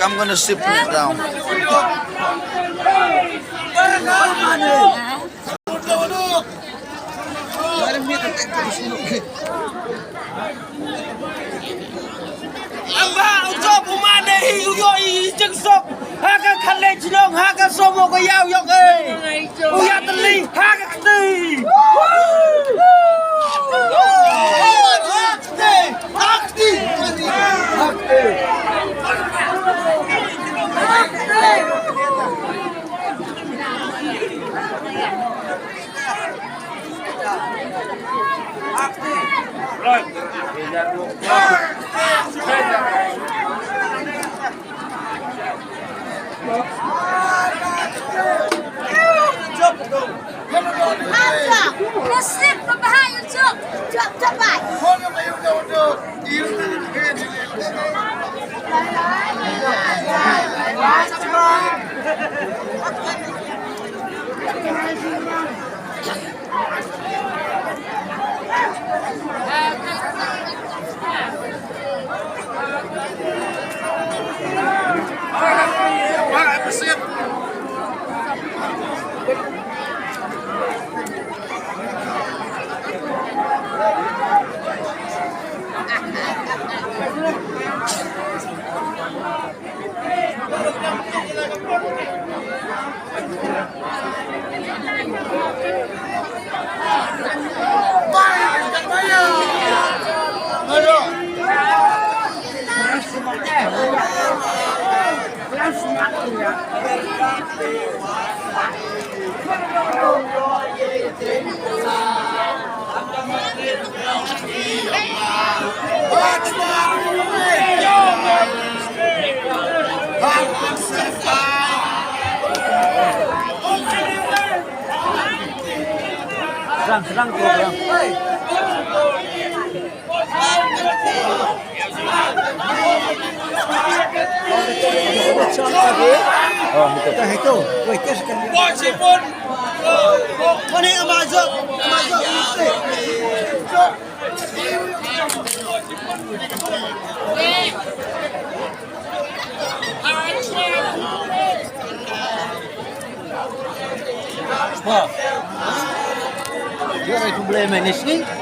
I'm gonna sit it down. Amba ucap umane hiu yo I chừng sop haka khale chinong haka somo ko yaw yok e uya tali haka kti Nasib berbahaya cuk. Cepat. sedang program Oh, itu. Wait, Mana yang masuk? Dia ada problema nesse.